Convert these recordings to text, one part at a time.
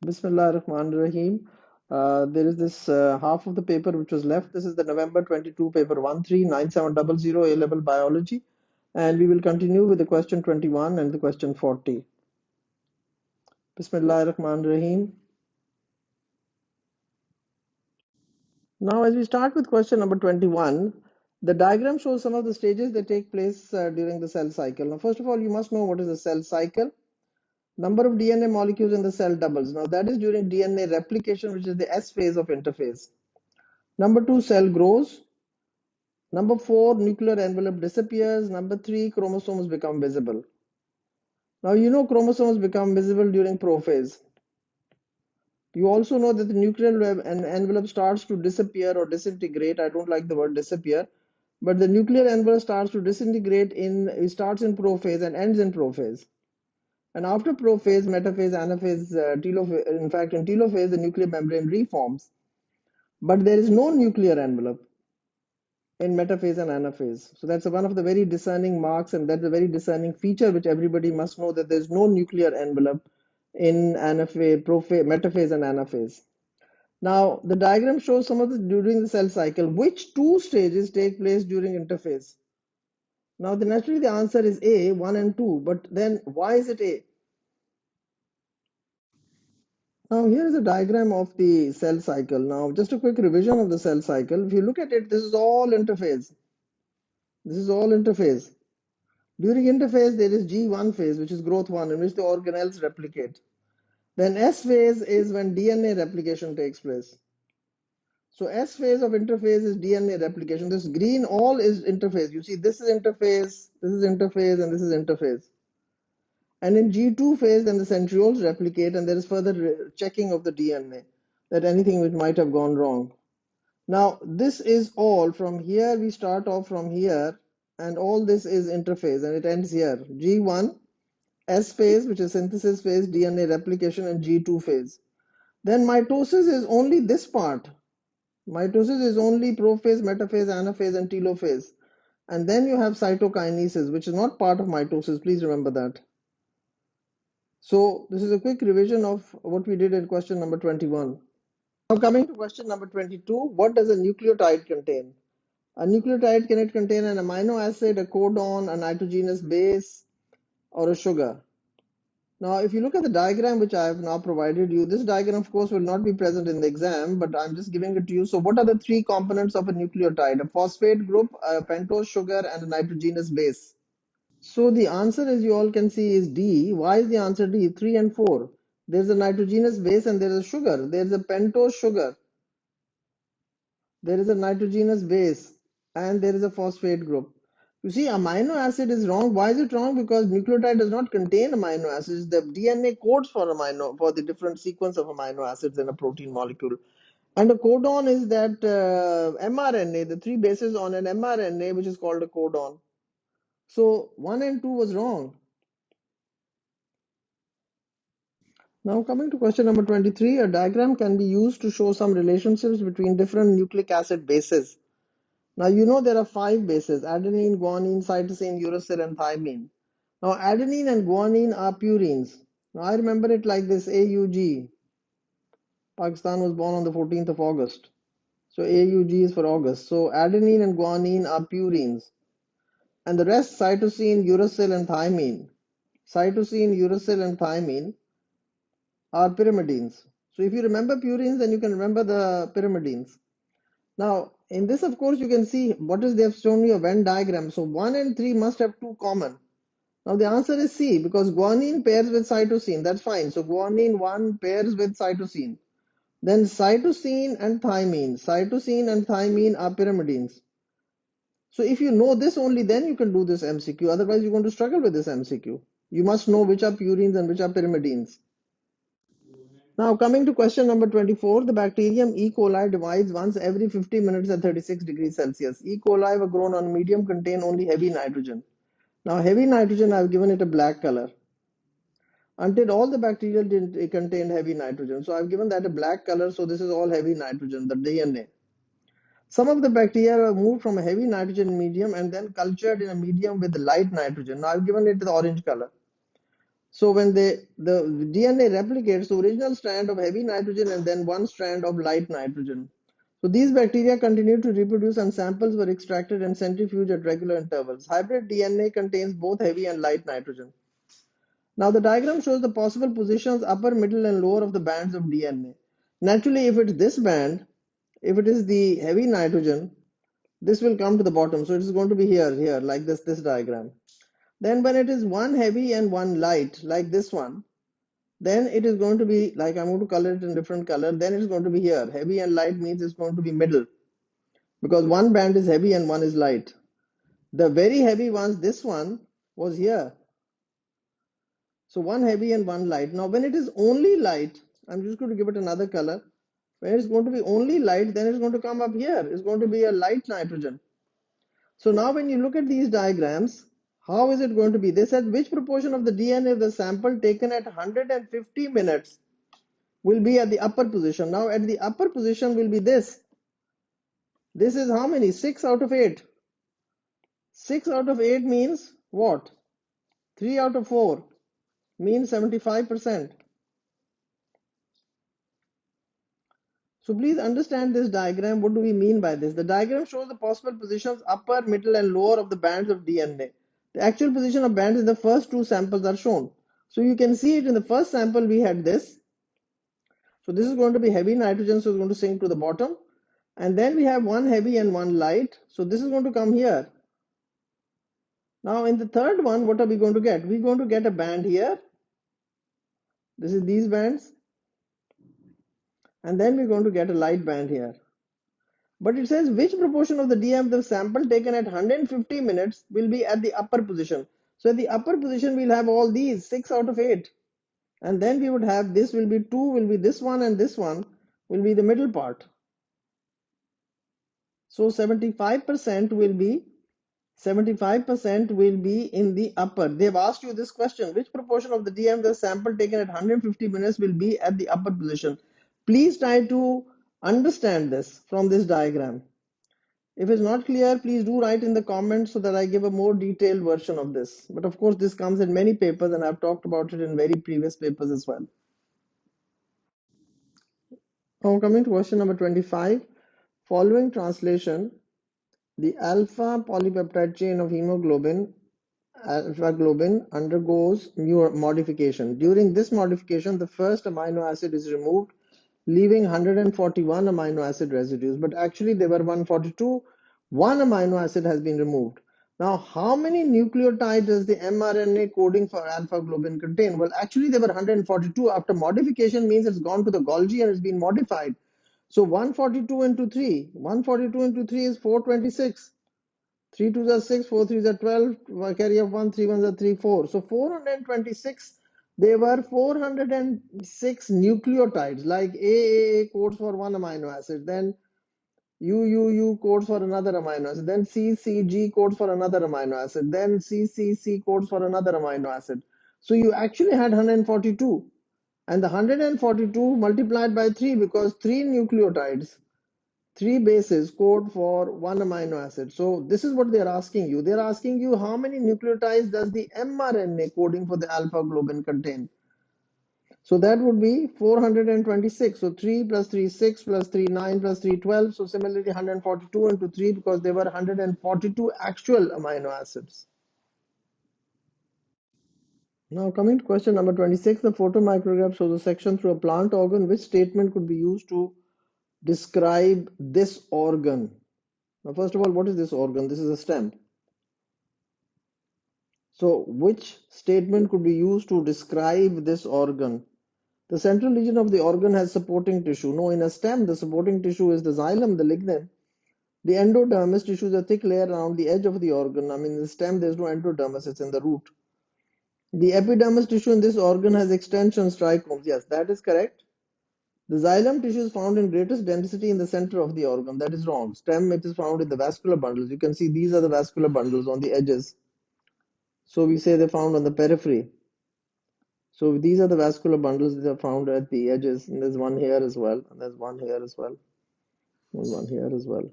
Bismillah ar-Rahman ar-Rahim. There is this half of the paper which was left. This is the November 22 paper 139700 A-level biology. And we will continue with the question 21 and the question 40. Bismillah ar-Rahman ar-Rahim. Now, as we start with question number 21, the diagram shows some of the stages that take place during the cell cycle. Now, first of all, you must know what is a cell cycle. Number of DNA molecules in the cell doubles. Now, that is during DNA replication, which is the S phase of interphase. Number 2, cell grows. Number 4, nuclear envelope disappears. Number 3, chromosomes become visible. Now, you know chromosomes become visible during prophase. You also know that the nuclear envelope starts to disappear or disintegrate. I don't like the word disappear, but the nuclear envelope starts to disintegrate it starts in prophase and ends in prophase. And after prophase, metaphase, anaphase, telophase, in fact, in telophase, the nuclear membrane reforms. But there is no nuclear envelope in metaphase and anaphase. So that's one of the very discerning marks, and that's a very discerning feature which everybody must know, that there's no nuclear envelope in anaphase, metaphase and anaphase. Now, the diagram shows some of the during the cell cycle. Which two stages take place during interphase? Now, naturally the answer is A, 1 and 2, but then why is it A? Now, here is a diagram of the cell cycle. Now, just a quick revision of the cell cycle. If you look at it, this is all interphase. This is all interphase. During interphase, there is G1 phase, which is growth 1, in which the organelles replicate. Then S phase is when DNA replication takes place. So S phase of interphase is DNA replication. This green all is interphase. You see, this is interphase, this is interphase, and this is interphase. And in G2 phase, then the centrioles replicate, and there is further checking of the DNA, that anything which might have gone wrong. Now, this is all from here. We start off from here, and all this is interphase, and it ends here. G1, S phase, which is synthesis phase, DNA replication, and G2 phase. Then mitosis is only this part. Mitosis is only prophase, metaphase, anaphase, and telophase. And then you have cytokinesis, which is not part of mitosis. Please remember that. So this is a quick revision of what we did in question number 21. Now coming to question number 22, what does a nucleotide contain? A nucleotide, can it contain an amino acid, a codon, a nitrogenous base, or a sugar? Now, if you look at the diagram which I have now provided you, this diagram, of course, will not be present in the exam, but I'm just giving it to you. So what are the three components of a nucleotide? A phosphate group, a pentose sugar, and a nitrogenous base. So the answer, as you all can see, is D. Why is the answer D? 3 and 4. There's a nitrogenous base and there is a sugar. There's a pentose sugar. There is a nitrogenous base and there is a phosphate group. You see, amino acid is wrong. Why is it wrong? Because nucleotide does not contain amino acids. The DNA codes for the different sequence of amino acids in a protein molecule. And a codon is that mRNA, the three bases on an mRNA, which is called a codon. So 1 and 2 was wrong. Now coming to question number 23, a diagram can be used to show some relationships between different nucleic acid bases. Now you know there are 5 bases: adenine, guanine, cytosine, uracil, and thymine. Now adenine and guanine are purines. Now I remember it like this: AUG. Pakistan was born on the 14th of August. So AUG is for August. So adenine and guanine are purines. And the rest, cytosine, uracil, and thymine. Cytosine, uracil, and thymine are pyrimidines. So if you remember purines, then you can remember the pyrimidines. Now, in this, of course, you can see what is they have shown you a Venn diagram. So 1 and 3 must have 2 common. Now the answer is C, because guanine pairs with cytosine. That's fine. So guanine 1 pairs with cytosine. Then cytosine and thymine. Cytosine and thymine are pyrimidines. So if you know this only, then you can do this MCQ. Otherwise, you're going to struggle with this MCQ. You must know which are purines and which are pyrimidines. Now coming to question number 24, the bacterium E. coli divides once every 50 minutes at 36 degrees Celsius. E. coli were grown on medium contain only heavy nitrogen. Now heavy nitrogen, I've given it a black color. Until all the bacteria didn't contain heavy nitrogen. So I've given that a black color. So this is all heavy nitrogen, the DNA. Some of the bacteria were moved from a heavy nitrogen medium and then cultured in a medium with light nitrogen. Now I've given it the orange color. So when the DNA replicates the original strand of heavy nitrogen and then one strand of light nitrogen. So these bacteria continue to reproduce and samples were extracted and centrifuged at regular intervals. Hybrid DNA contains both heavy and light nitrogen. Now the diagram shows the possible positions upper, middle and lower of the bands of DNA. Naturally, if it's this band, if it is the heavy nitrogen, this will come to the bottom. So it is going to be here, like this diagram. Then when it is one heavy and one light, like this one, then it is going to be like, I'm going to color it in different color. Then it's going to be here. Heavy and light means it's going to be middle because one band is heavy and one is light. The very heavy ones, this one was here. So one heavy and one light. Now when it is only light, I'm just going to give it another color. When it's going to be only light, then it's going to come up here. It's going to be a light nitrogen. So now when you look at these diagrams, how is it going to be? They said which proportion of the DNA of the sample taken at 150 minutes will be at the upper position. Now at the upper position will be this. This is how many? 6 out of 8. 6 out of 8 means what? 3 out of 4 means 75%. So please understand this diagram. What do we mean by this? The diagram shows the possible positions upper, middle and lower of the bands of DNA. The actual position of bands in the first two samples are shown. So you can see it in the first sample we had this. So this is going to be heavy nitrogen, so it's going to sink to the bottom. And then we have one heavy and one light. So this is going to come here. Now in the third one, what are we going to get? We're going to get a band here. This is these bands. And then we're going to get a light band here. But it says which proportion of the DM of the sample taken at 150 minutes will be at the upper position. So at the upper position, we'll have all these 6 out of 8. And then we would have this will be 2, will be this one, and this one will be the middle part. So 75% will be 75% will be in the upper. They've asked you this question: which proportion of the DM of the sample taken at 150 minutes will be at the upper position? Please try to understand this from this diagram. If it's not clear, please do write in the comments so that I give a more detailed version of this. But of course, this comes in many papers and I've talked about it in very previous papers as well. Now coming to question number 25. Following translation, the alpha polypeptide chain of hemoglobin, alpha globin, undergoes new modification. During this modification, the first amino acid is removed, leaving 141 amino acid residues, but actually there were 142. One amino acid has been removed. Now, how many nucleotides does the mRNA coding for alpha globin contain? Well, actually there were 142. After modification means it's gone to the Golgi and it's been modified. So 142 into 3. 142 into 3 is 426. 3 2s are 6, 4 3s are 12, carry of 1, 3 1s are 3, 4. So 426, there were 406 nucleotides, like AAA codes for one amino acid, then UUU codes for another amino acid, then CCG codes for another amino acid, then CCC codes for another amino acid. So you actually had 142. And the 142 multiplied by 3 because 3 nucleotides, 3 bases code for one amino acid. So this is what they're asking you. They're asking you how many nucleotides does the mRNA coding for the alpha globin contain? So that would be 426. So 3 plus 3, 6 plus 3, 9 plus 3, 12. So similarly 142 into 3 because there were 142 actual amino acids. Now coming to question number 26, the photomicrograph shows a section through a plant organ. Which statement could be used to describe this organ? Now first of all, what is this organ? This is a stem. So which statement could be used to describe this organ? The central region of the organ has supporting tissue. No, in a stem, the supporting tissue is the xylem, the lignin. The endodermis tissue is a thick layer around the edge of the organ. I mean, in the stem, there's no endodermis, it's in the root. The epidermis tissue in this organ has extensions, trichomes. Yes, that is correct. The xylem tissue is found in greatest density in the center of the organ. That is wrong. Stem, it is found in the vascular bundles. You can see these are the vascular bundles on the edges. So we say they're found on the periphery. So these are the vascular bundles that are found at the edges. And there's one here as well. And there's one here as well. There's one here as well.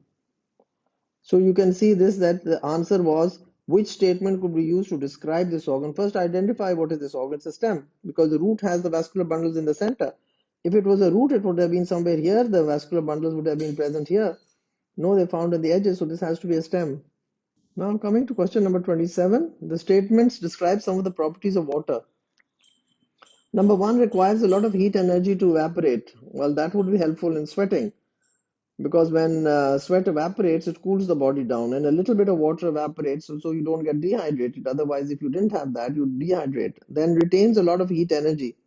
So you can see this, that the answer was Which statement could be used to describe this organ? First, identify what is this organ. It's a stem, because the root has the vascular bundles in the center. If it was a root, it would have been somewhere here. The vascular bundles would have been present here. No, they're found in the edges, so this has to be a stem. Now coming to question number 27, the statements describe some of the properties of water. Number one, requires a lot of heat energy to evaporate. Well, that would be helpful in sweating, because when sweat evaporates, it cools the body down, and a little bit of water evaporates, so you don't get dehydrated. Otherwise, if you didn't have that, you'd dehydrate. Then retains a lot of heat energy.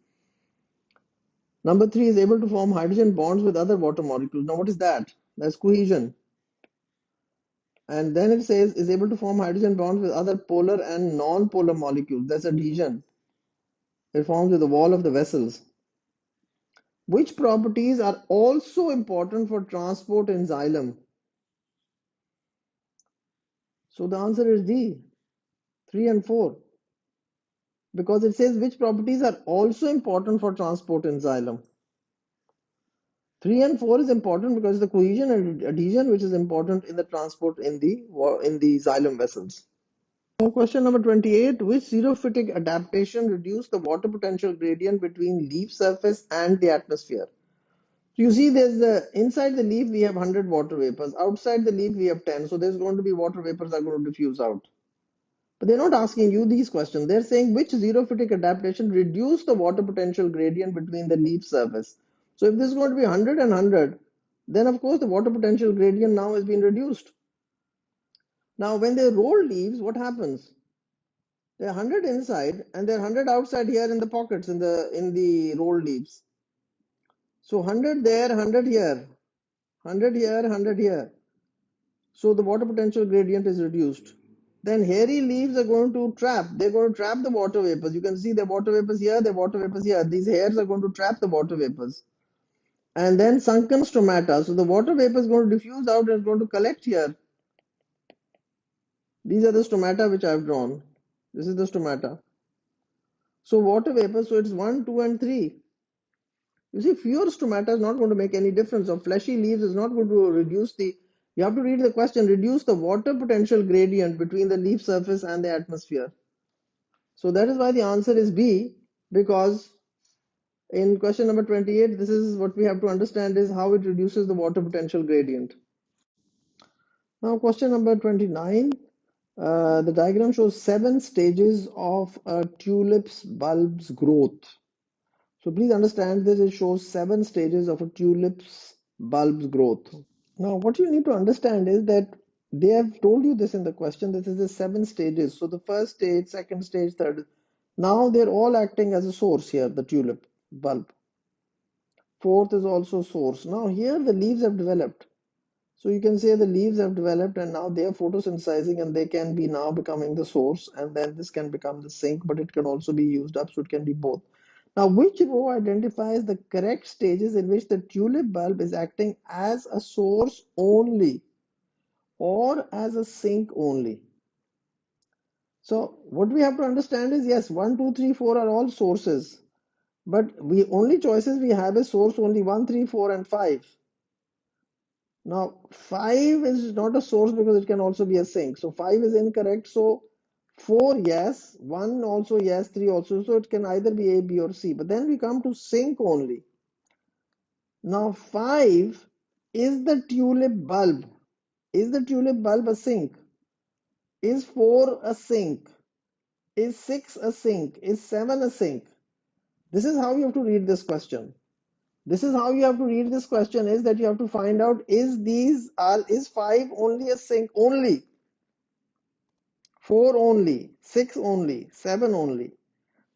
Number three, is able to form hydrogen bonds with other water molecules. Now, what is that? That's cohesion. And then it says is able to form hydrogen bonds with other polar and non-polar molecules. That's adhesion. It forms with the wall of the vessels. Which properties are also important for transport in xylem? So the answer is D, 3 and 4. Because it says which properties are also important for transport in xylem. 3 and 4 is important because the cohesion and adhesion, which is important in the transport in the xylem vessels. Now, question number 28, which xerophytic adaptation reduced the water potential gradient between leaf surface and the atmosphere? You see, inside the leaf we have 100 water vapors, outside the leaf we have 10, so there's going to be water vapors that are going to diffuse out. But they're not asking you these questions. They're saying which xerophytic adaptation reduced the water potential gradient between the leaf surface. So if this is going to be 100 and 100, then of course the water potential gradient now has been reduced. Now when they roll leaves, what happens? There are 100 inside and there are 100 outside here in the pockets in the rolled leaves. So 100 there, 100 here, 100 here, 100 here. So the water potential gradient is reduced. Then hairy leaves are going to trap. They're going to trap the water vapors. You can see the water vapors here, the water vapors here. These hairs are going to trap the water vapors. And then sunken stomata. So the water vapor is going to diffuse out and it's going to collect here. These are the stomata which I've drawn. This is the stomata. So water vapor, so it's 1, 2, and 3. You see, fewer stomata is not going to make any difference. So fleshy leaves is not going to reduce the, you have to read the question, reduce the water potential gradient between the leaf surface and the atmosphere. So that is why the answer is B, because in question number 28, this is what we have to understand is how it reduces the water potential gradient. Now question number 29, the diagram shows 7 stages of a tulip's bulb's growth. So please understand this, it shows 7 stages of a tulip's bulb's growth. Now what you need to understand is that they have told you this in the question, this is the 7 stages. So the first stage, second stage, third. Now they're all acting as a source here, the tulip bulb. Fourth is also source. Now here the leaves have developed. So you can say the leaves have developed and now they are photosynthesizing and they can be now becoming the source, and then this can become the sink, but it can also be used up, so it can be both. Now which row identifies the correct stages in which the tulip bulb is acting as a source only or as a sink only? So what we have to understand is, yes, 1, 2, 3, 4 are all sources, but we only choices we have is source only 1, 3, 4, and 5. Now 5 is not a source because it can also be a sink. So 5 is incorrect. So 4 yes, 1 also yes, 3 also. So it can either be A, B, or C. But then we come to sink only. Now 5 is the tulip bulb. Is the tulip bulb a sink? Is 4 a sink? Is 6 a sink? Is 7 a sink? This is how you have to read this question. This is how you have to read this question, is that you have to find out is 5 only a sink only, 4 only, 6 only, 7 only.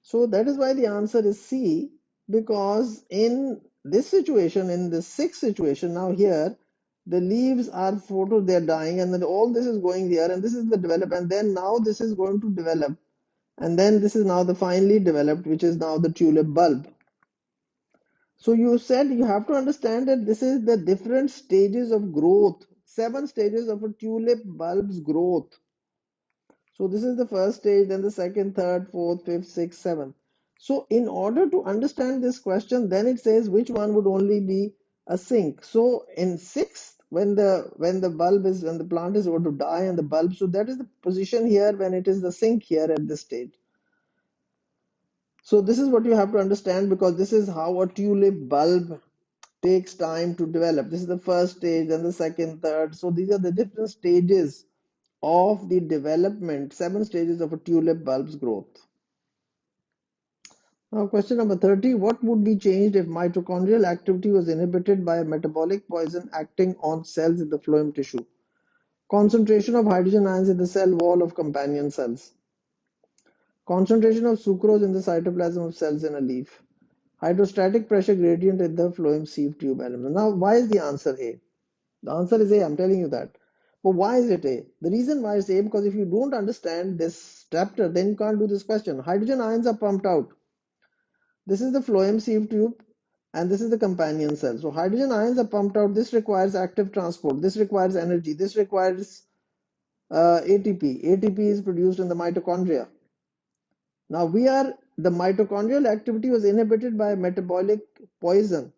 So that is why the answer is C, because in this situation, in the sixth situation, now here the leaves are they're dying, and then all this is going there, and this is the develop, and then now this is going to develop, and then this is now the finally developed, which is now the tulip bulb. So you said you have to understand that this is the different stages of growth, 7 stages of a tulip bulb's growth. So this is the first stage, then the second, third, fourth, fifth, sixth, seventh. So in order to understand this question, then it says which one would only be a sink. So in sixth when the plant is about to die and the bulb, so that is the position here when it is the sink here at this stage. So this is what you have to understand, because this is how a tulip bulb takes time to develop. This is the first stage, then the second, third. So these are the different stages of the development, 7 stages of a tulip bulb's growth. Now, question number 30. What would be changed if mitochondrial activity was inhibited by a metabolic poison acting on cells in the phloem tissue? Concentration of hydrogen ions in the cell wall of companion cells. Concentration of sucrose in the cytoplasm of cells in a leaf. Hydrostatic pressure gradient in the phloem sieve tube element. Now, why is the answer A? The answer is A, I'm telling you that. But why is it A? The reason why it's A, because if you don't understand this chapter, then you can't do this question. Hydrogen ions are pumped out. This is the phloem sieve tube and this is the companion cell. So hydrogen ions are pumped out. This requires active transport. This requires energy. This requires ATP. ATP is produced in the mitochondria. Now the mitochondrial activity was inhibited by metabolic poison.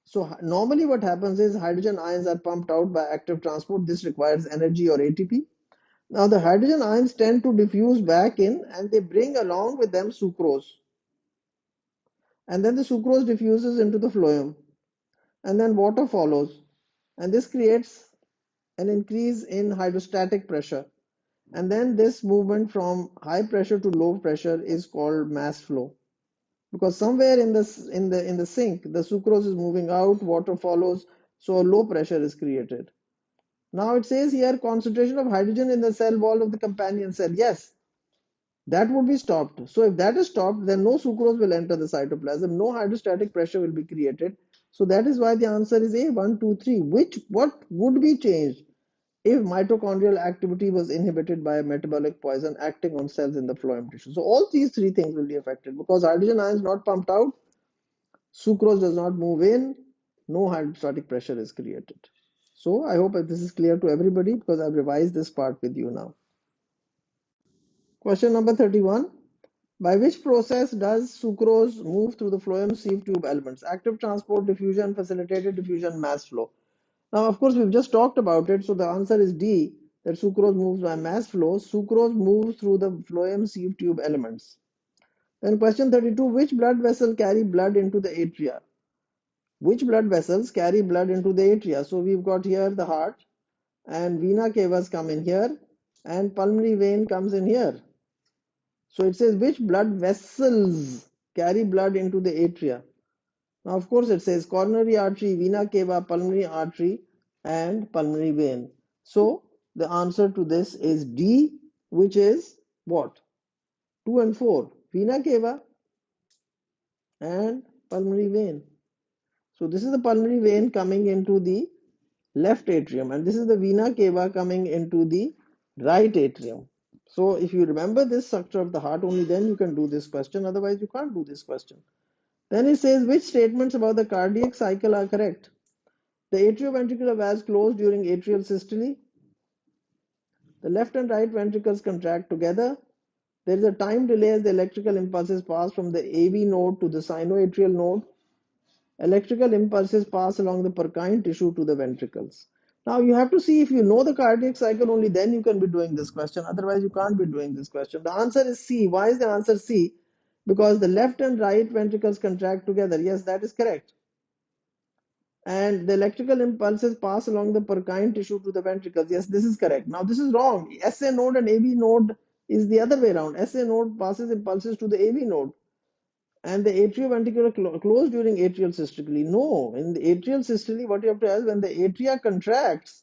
So normally what happens is hydrogen ions are pumped out by active transport. This requires energy or ATP. Now the hydrogen ions tend to diffuse back in and they bring along with them sucrose. And then the sucrose diffuses into the phloem and then water follows. And this creates an increase in hydrostatic pressure. And then this movement from high pressure to low pressure is called mass flow. Because somewhere in the sink, the sucrose is moving out, water follows, so a low pressure is created. Now it says here concentration of hydrogen in the cell wall of the companion cell. Yes, that would be stopped. So if that is stopped, then no sucrose will enter the cytoplasm, no hydrostatic pressure will be created. So that is why the answer is A, 1, 2, 3. What would be changed if mitochondrial activity was inhibited by a metabolic poison acting on cells in the phloem tissue? So all these three things will be affected because hydrogen ions not pumped out, sucrose does not move in, no hydrostatic pressure is created. So I hope that this is clear to everybody because I've revised this part with you now. Question number 31. By which process does sucrose move through the phloem sieve tube elements? Active transport, diffusion, facilitated diffusion, mass flow. Now, of course, we've just talked about it. So the answer is D, that sucrose moves by mass flow. Sucrose moves through the phloem sieve tube elements. Then question 32. Which blood vessel carry blood into the atria? Which blood vessels carry blood into the atria? So we've got here the heart and vena cavas come in here and pulmonary vein comes in here. So it says which blood vessels carry blood into the atria. Now, of course, it says coronary artery, vena cava, pulmonary artery, and pulmonary vein. So the answer to this is D, which is what? 2 and 4. Vena cava and pulmonary vein. So this is the pulmonary vein coming into the left atrium, and this is the vena cava coming into the right atrium. So if you remember this structure of the heart, only then you can do this question. Otherwise, you can't do this question. Then it says which statements about the cardiac cycle are correct? The atrioventricular valves close during atrial systole. The left and right ventricles contract together. There is a time delay as the electrical impulses pass from the AV node to the sinoatrial node. Electrical impulses pass along the Purkinje tissue to the ventricles. Now you have to see if you know the cardiac cycle, only then you can be doing this question. Otherwise, you can't be doing this question. The answer is C. Why is the answer C? Because the left and right ventricles contract together. Yes, that is correct. And the electrical impulses pass along the Purkinje tissue to the ventricles. Yes, this is correct. Now this is wrong. SA node and AV node is the other way around. SA node passes impulses to the AV node. And the atrioventricular close during atrial systole. No, in the atrial systole, what you have to ask, when the atria contracts,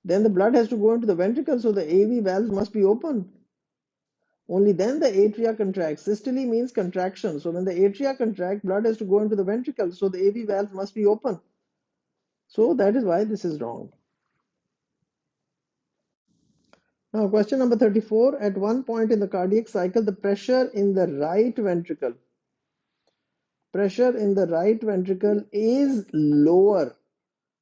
then the blood has to go into the ventricle, so the AV valves must be open. Only then the atria contracts. Systole means contraction. So when the atria contract, blood has to go into the ventricle, so the AV valves must be open. So that is why this is wrong. Now, question number 34. At one point in the cardiac cycle, the pressure in the right ventricle is lower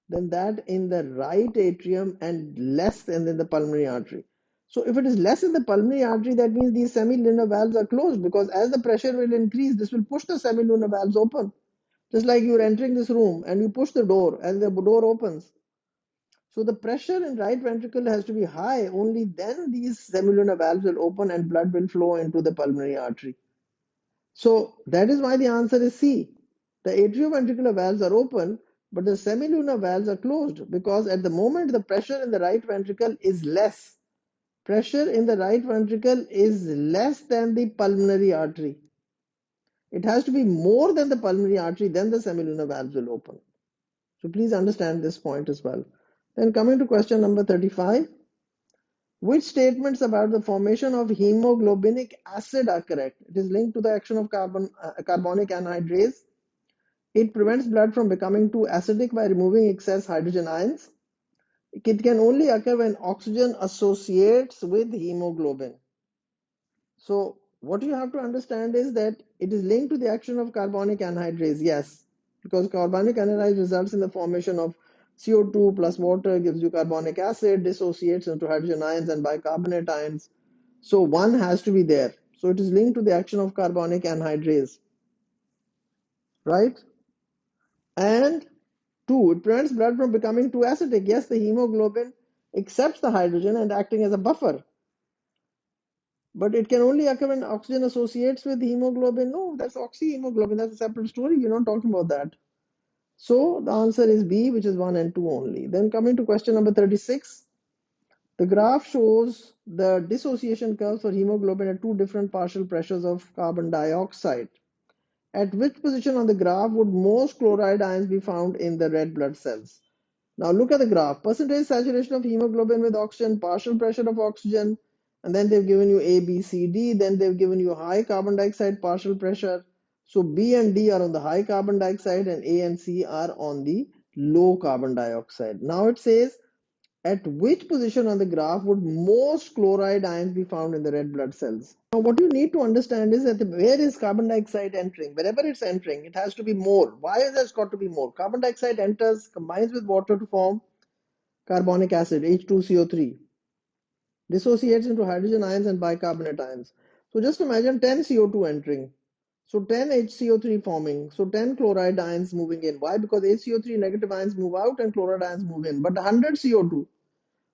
than that in the right atrium and less than in the pulmonary artery. So if it is less in the pulmonary artery, that means these semilunar valves are closed, because as the pressure will increase, this will push the semilunar valves open. Just like you're entering this room and you push the door and the door opens. So the pressure in right ventricle has to be high, only then these semilunar valves will open and blood will flow into the pulmonary artery. So that is why the answer is C. The atrioventricular valves are open, but the semilunar valves are closed because at the moment the pressure in the right ventricle is less. Pressure in the right ventricle is less than the pulmonary artery. It has to be more than the pulmonary artery, then the semilunar valves will open. So please understand this point as well. Then coming to question number 35. Which statements about the formation of hemoglobinic acid are correct? It is linked to the action of carbonic anhydrase. It prevents blood from becoming too acidic by removing excess hydrogen ions. It can only occur when oxygen associates with hemoglobin. So what you have to understand is that it is linked to the action of carbonic anhydrase, yes, because carbonic anhydrase results in the formation of CO2 plus water gives you carbonic acid, dissociates into hydrogen ions and bicarbonate ions. So one has to be there. So it is linked to the action of carbonic anhydrase, right? And two, it prevents blood from becoming too acidic. Yes, the hemoglobin accepts the hydrogen and acting as a buffer. But it can only occur when oxygen associates with hemoglobin. No, that's oxyhemoglobin. That's a separate story. We're not talking about that. So the answer is B, which is 1 and 2 only. Then coming to question number 36. The graph shows the dissociation curves for hemoglobin at two different partial pressures of carbon dioxide. At which position on the graph would most chloride ions be found in the red blood cells? Now look at the graph. Percentage saturation of hemoglobin with oxygen, partial pressure of oxygen, and then they've given you A, B, C, D. Then they've given you high carbon dioxide partial pressure. So B and D are on the high carbon dioxide and A and C are on the low carbon dioxide. Now it says at which position on the graph would most chloride ions be found in the red blood cells? Now, what you need to understand is that where is carbon dioxide entering? Wherever it's entering, it has to be more. Why has it got to be more? Carbon dioxide enters, combines with water to form carbonic acid, H2CO3, dissociates into hydrogen ions and bicarbonate ions. So just imagine 10 CO2 entering. So 10 HCO3 forming. So 10 chloride ions moving in. Why? Because HCO3 negative ions move out and chloride ions move in. But 100 CO2.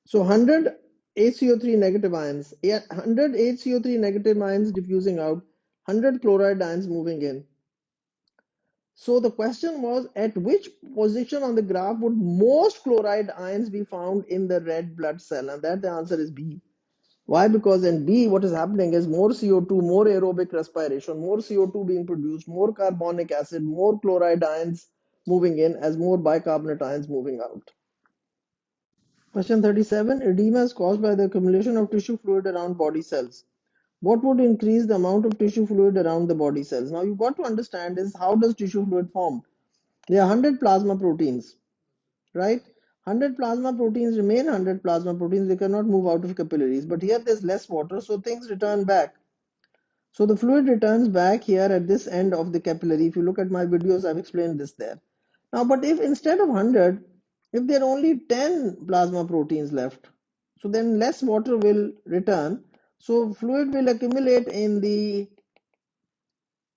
So 100 HCO3 negative ions, 100 HCO3 negative ions diffusing out, 100 chloride ions moving in. So the question was, at which position on the graph would most chloride ions be found in the red blood cell? And that the answer is B. Why? Because in B, what is happening is more CO2, more aerobic respiration, more CO2 being produced, more carbonic acid, more chloride ions moving in as more bicarbonate ions moving out. Question 37. Edema is caused by the accumulation of tissue fluid around body cells. What would increase the amount of tissue fluid around the body cells? Now you've got to understand is how does tissue fluid form? There are 100 plasma proteins, right? 100 plasma proteins remain 100 plasma proteins. They cannot move out of capillaries. But here there's less water, so things return back. So the fluid returns back here at this end of the capillary. If you look at my videos, I've explained this there. Now, but if instead of 100, if there are only 10 plasma proteins left, so then less water will return. So fluid will accumulate in the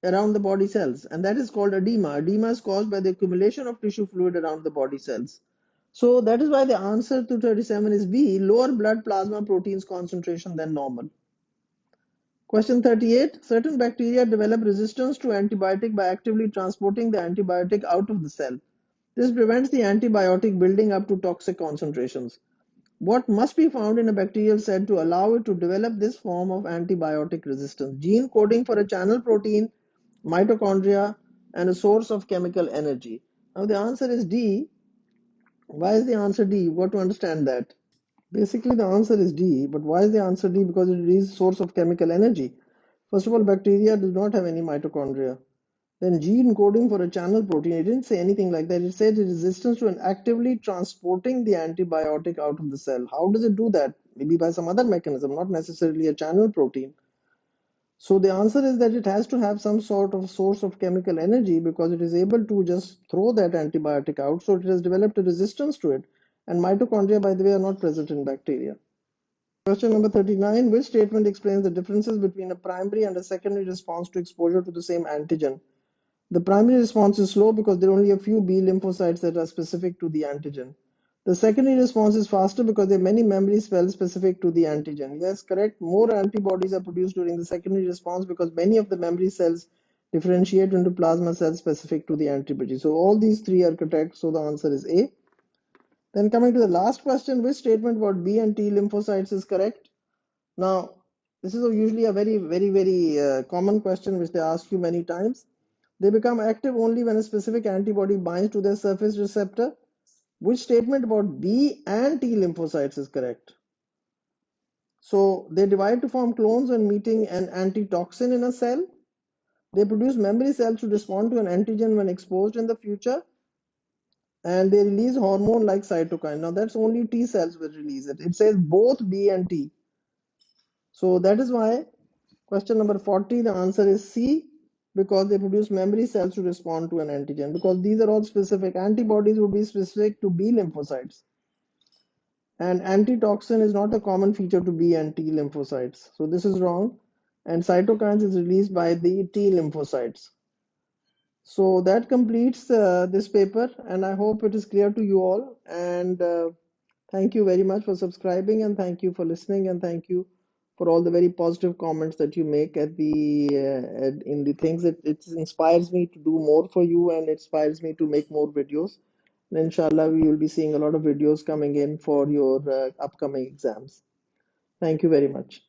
around the body cells, and that is called edema. Edema is caused by the accumulation of tissue fluid around the body cells. So that is why the answer to 37 is B, lower blood plasma proteins concentration than normal. Question 38. Certain bacteria develop resistance to antibiotic by actively transporting the antibiotic out of the cell. This prevents the antibiotic building up to toxic concentrations. What must be found in a bacterial cell to allow it to develop this form of antibiotic resistance? Gene coding for a channel protein, mitochondria, and a source of chemical energy. Now the answer is D. Why is the answer D? You've got to understand that. Basically, the answer is D, but why is the answer D? Because it is source of chemical energy. First of all, bacteria do not have any mitochondria. Then gene coding for a channel protein, it didn't say anything like that. It said resistance to an actively transporting the antibiotic out of the cell. How does it do that? Maybe by some other mechanism, not necessarily a channel protein. So the answer is that it has to have some sort of source of chemical energy because it is able to just throw that antibiotic out. So it has developed a resistance to it. And mitochondria, by the way, are not present in bacteria. Question number 39. Which statement explains the differences between a primary and a secondary response to exposure to the same antigen? The primary response is slow because there are only a few B lymphocytes that are specific to the antigen. The secondary response is faster because there are many memory cells specific to the antigen. Yes, correct. More antibodies are produced during the secondary response because many of the memory cells differentiate into plasma cells specific to the antibody. So all these three are correct. So the answer is A. Then coming to the last question, which statement about B and T lymphocytes is correct? Now, this is usually a very common question which they ask you many times. They become active only when a specific antibody binds to their surface receptor. Which statement about B and T lymphocytes is correct? So they divide to form clones when meeting an antitoxin in a cell. They produce memory cells to respond to an antigen when exposed in the future. And they release hormone like cytokine. Now that's only T cells will release it. It says both B and T. So that is why question number 40, the answer is C, because they produce memory cells to respond to an antigen, because these are all specific. Antibodies would be specific to B lymphocytes. And antitoxin is not a common feature to B and T lymphocytes. So this is wrong. And cytokines is released by the T lymphocytes. So that completes this paper, and I hope it is clear to you all. And thank you very much for subscribing, and thank you for listening, and thank you for all the very positive comments that you make at the in the things. It inspires me to do more for you, and it inspires me to make more videos. And inshallah, we will be seeing a lot of videos coming in for your upcoming exams. Thank you very much.